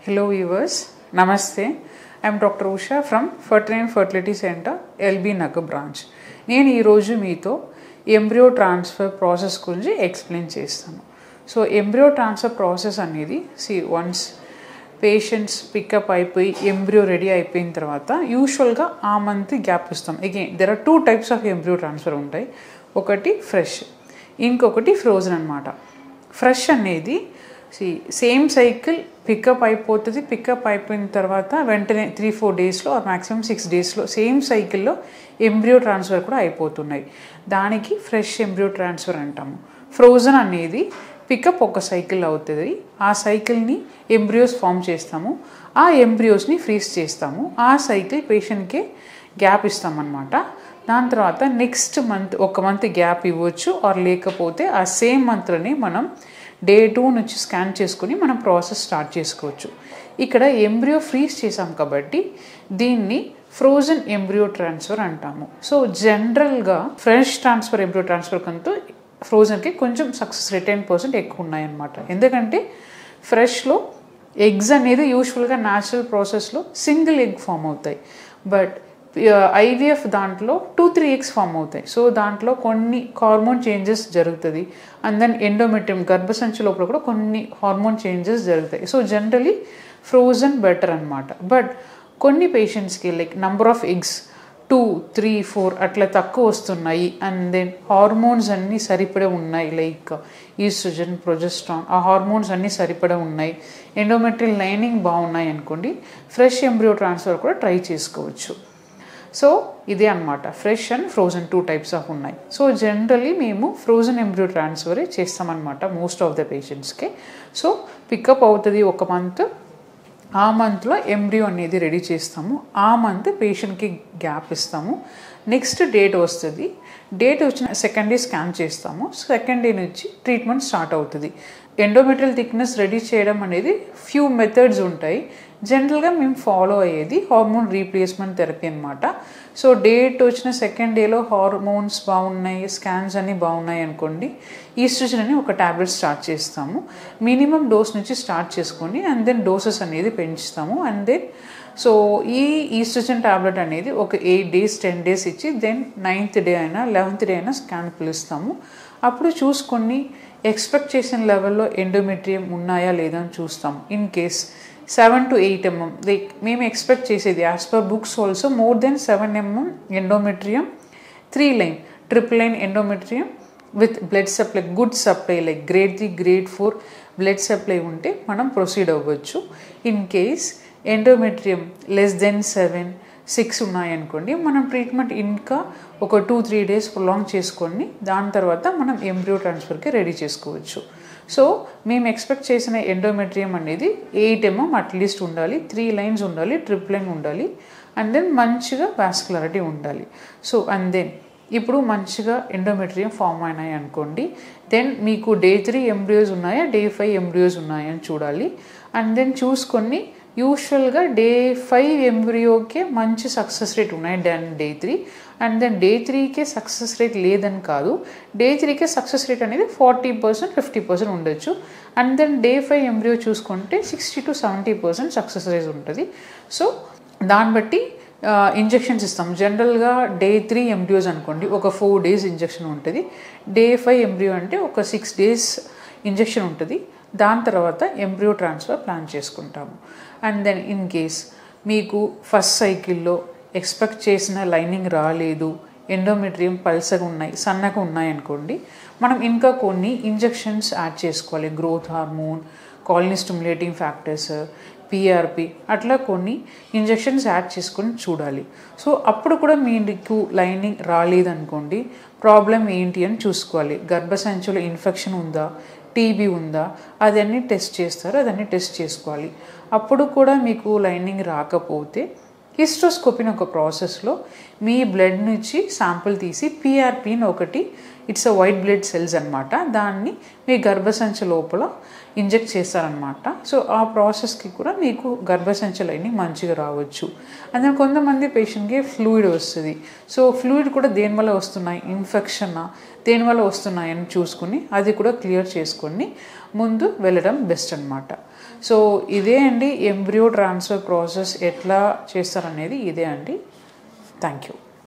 Hello viewers, Namaste. I am Dr. Usha from Fertility Center, LB Nagar branch. నేను ఈరోజు మీతో embryo transfer process గురించి explain చేస్తాను. So embryo transfer process అనేది once patients pickup అయిపోయి embryo ready అయిపోయిన తర్వాత యూజువల్గా ఆ మంత్ గ్యాప్ ఇస్తాం. Again there are 2 types of embryo transfer ఉంటాయి. ఒకటి ఫ్రెష్, ఇంకొకటి ఫ్రోజన్ అనమాట. ఫ్రెష్ అనేది సేమ్ సైకిల్ పికప్ అయిపోతుంది. పికప్ అయిపోయిన తర్వాత వెంటనే 3-4 daysలో ఆర్ మ్యాక్సిమం 6 daysలో సేమ్ సైకిల్లో ఎంబ్రియో ట్రాన్స్ఫర్ కూడా అయిపోతున్నాయి. దానికి ఫ్రెష్ ఎంబ్రియో ట్రాన్స్ఫర్ అంటాము. ఫ్రోజన్ అనేది పికప్ ఒక సైకిల్ అవుతుంది. ఆ సైకిల్ని ఎంబ్రియోస్ ఫామ్ చేస్తాము. ఆ ఎంబ్రియోస్ని ఫ్రీజ్ చేస్తాము. ఆ సైకిల్ పేషెంట్కే గ్యాప్ ఇస్తామన్నమాట. దాని తర్వాత నెక్స్ట్ మంత్ ఒక మంత్ గ్యాప్ ఇవ్వచ్చు, ఆర్ లేకపోతే ఆ సేమ్ మంత్లోనే మనం Day 2 నుంచి స్కాన్ చేసుకుని మనం ప్రాసెస్ స్టార్ట్ చేసుకోవచ్చు. ఇక్కడ ఎంబ్రియో ఫ్రీజ్ చేసాం కాబట్టి దీన్ని ఫ్రోజన్ ఎంబ్రియో ట్రాన్స్ఫర్ అంటాము. సో జనరల్గా ఫ్రెష్ ట్రాన్స్ఫర్ ఎంబ్రియో ట్రాన్స్ఫర్ కంటూ ఫ్రోజన్కి కొంచెం సక్సెస్ రేట్ 10% ఎక్కువ ఉన్నాయన్నమాట. ఎందుకంటే ఫ్రెష్లో ఎగ్స్ అనేది యూజువల్గా న్యాచురల్ ప్రాసెస్లో సింగిల్ ఎగ్ ఫామ్ అవుతాయి. బట్ IVF దాంట్లో 2-3 eggs ఫామ్ అవుతాయి. సో దాంట్లో కొన్ని హార్మోన్ చేంజెస్ జరుగుతుంది. అండ్ దెన్ ఎండోమెట్రియం గర్భసంచి లోపల కూడా కొన్ని హార్మోన్ చేంజెస్ జరుగుతాయి. సో జనరలీ ఫ్రోజన్ బెటర్ అనమాట. బట్ కొన్ని పేషెంట్స్కి లైక్ నంబర్ ఆఫ్ ఎగ్స్ 2, 3, 4 అట్లా తక్కువ వస్తున్నాయి. అండ్ దెన్ హార్మోన్స్ అన్నీ సరిపడే ఉన్నాయి, లైక్ ఈస్ట్రోజన్, ప్రొజెస్ట్రాన్, ఆ హార్మోన్స్ అన్నీ సరిపడే ఉన్నాయి, ఎండోమెట్రియల్ లైనింగ్ బాగున్నాయి అనుకోండి, ఫ్రెష్ ఎంబ్రియో ట్రాన్స్ఫర్ కూడా ట్రై చేసుకోవచ్చు. సో ఇదే అనమాట, fresh and frozen 2 types of ఉన్నాయి. సో జనరలీ మేము ఫ్రోజన్ ఎంబ్రియో ట్రాన్స్ఫరే చేస్తామన్నమాట మోస్ట్ ఆఫ్ ద పేషెంట్స్కి. సో పికప్ అవుతుంది ఒక మంత్, ఆ మంత్లో ఎంబ్రియో అనేది రెడీ చేస్తాము. ఆ మంత్ పేషెంట్కి గ్యాప్ ఇస్తాము. నెక్స్ట్ డేట్ వస్తుంది. డేట్ వచ్చిన సెకండ్ డే స్కాన్ చేస్తాము. సెకండ్ డే నుంచి ట్రీట్మెంట్ స్టార్ట్ అవుతుంది. ఎండోమెట్రియల్ థిక్నెస్ రెడీ చేయడం అనేది ఫ్యూ మెథడ్స్ ఉంటాయి. జనరల్గా మేము ఫాలో అయ్యేది హార్మోన్ రీప్లేస్మెంట్ థెరపీ అనమాట. సో డేట్ వచ్చిన సెకండ్ డేలో హార్మోన్స్ బాగున్నాయి, స్కాన్స్ అన్నీ బాగున్నాయి అనుకోండి, ఈస్ట్రోజన్ అని ఒక ట్యాబ్లెట్ స్టార్ట్ చేస్తాము. మినిమం డోస్ నుంచి స్టార్ట్ చేసుకొని అండ్ దెన్ డోసెస్ అనేది పెంచుతాము. అండ్ దెన్ సో ఈ ఈస్ట్రోజన్ ట్యాబ్లెట్ అనేది ఒక 8 days 10 days ఇచ్చి దెన్ 9th day అయినా 11th day అయినా స్కాన్ పిలుస్తాము. అప్పుడు చూసుకొని ఎక్స్పెక్ట్ చేసిన లెవెల్లో ఎండోమెట్రియం ఉన్నాయా లేదా అని చూస్తాము. In case 7 to 8 mm like మేము ఎక్స్పెక్ట్ చేసేది as per books also more than 7 mm endometrium, 3 line triple line endometrium with blood supply, good supply like grade 3 grade 4 blood supply ఉంటే మనం ప్రొసీడ్ అవ్వచ్చు. In case endometrium less than 7, 6 ఉన్నాయనుకోండి, మనం treatment ఇంకా ఒక 2-3 days prolong చేసుకొని దాని తర్వాత మనం ఎంబ్రియో ట్రాన్స్ఫర్కి రెడీ చేసుకోవచ్చు. సో మేము ఎక్స్పెక్ట్ చేసిన ఎండోమెట్రియం అనేది 8 mm అట్లీస్ట్ ఉండాలి, 3 lines ఉండాలి, ట్రిపుల్ లైన్ ఉండాలి, అండ్ దెన్ మంచిగా వాస్కులారిటీ ఉండాలి. సో అండ్ దెన్ ఇప్పుడు మంచిగా ఎండోమెట్రియం ఫామ్ అయినాయి అనుకోండి, దెన్ మీకు Day 3 ఎంబ్రియోస్ ఉన్నాయా, Day 5 ఎంబ్రియోస్ ఉన్నాయా అని చూడాలి. అండ్ దెన్ చూసుకొని యూజువల్గా Day 5 ఎంబ్రియోకే మంచి సక్సెస్ రేట్ ఉన్నాయి then Day 3. And then Day 3కే సక్సెస్ రేట్ లేదని కాదు, Day 3కే సక్సెస్ రేట్ అనేది 40% 50% ఉండొచ్చు. అండ్ దెన్ Day 5 ఎంబ్రియో చూసుకుంటే 60 to 70% సక్సెస్ రేట్ ఉంటుంది. సో దాన్ని బట్టి ఇంజెక్షన్స్ ఇస్తాం. జనరల్గా Day 3 ఎంబ్రియోస్ అనుకోండి ఒక 4 days ఇంజెక్షన్ ఉంటుంది. Day 5 ఎంబ్రియో అంటే ఒక 6 days ఇంజెక్షన్ ఉంటుంది. దాని తర్వాత ఎంబ్రియో ట్రాన్స్ఫర్ ప్లాన్ చేసుకుంటాము. అండ్ దెన్ ఇన్ కేస్ మీకు ఫస్ట్ సైకిల్లో ఎక్స్పెక్ట్ చేసిన లైనింగ్ రాలేదు, ఎండోమెట్రియం పల్సగా ఉన్నాయి, సన్నగా ఉన్నాయి అనుకోండి, మనం ఇంకా కొన్ని ఇంజెక్షన్స్ యాడ్ చేసుకోవాలి. Growth hormone, colony stimulating factors, PRP అట్లా కొన్ని ఇంజెక్షన్స్ యాడ్ చేసుకొని చూడాలి. సో అప్పుడు కూడా మీకు లైనింగ్ రాలేదనుకోండి, ప్రాబ్లం ఏంటి అని చూసుకోవాలి. గర్భసంచిలో ఇన్ఫెక్షన్ ఉందా, TB ఉందా, అదన్నీ టెస్ట్ చేస్తారు. అదన్నీ టెస్ట్ చేసుకోవాలి. అప్పుడు కూడా మీకు లైనింగ్ రాకపోతే హిస్ట్రోస్కోపీని ఒక ప్రాసెస్లో మీ బ్లడ్ నుంచి శాంపుల్ తీసి PRPని ఒకటి, ఇట్స్ వైట్ బ్లడ్ సెల్స్ అనమాట, దాన్ని మీ గర్భసంచి లోపల ఇంజెక్ట్ చేస్తారనమాట. సో ఆ ప్రాసెస్కి కూడా మీకు గర్భసంచి లైనింగ్ మంచిగా రావచ్చు. అండ్ కొంతమంది పేషెంట్కి ఫ్లూయిడ్ వస్తుంది. సో ఫ్లూయిడ్ కూడా దేనివల్ల వస్తున్నాయి, ఇన్ఫెక్షనా దేనివల్ల వస్తున్నాయని చూసుకుని అది కూడా క్లియర్ చేసుకొని ముందు వెళ్ళడం బెస్ట్ అనమాట. సో ఇదే అండి ఎంబ్రియో ట్రాన్స్ఫర్ ప్రాసెస్ ఎట్లా చేస్తారనేది ఇదే అండి. Thank you.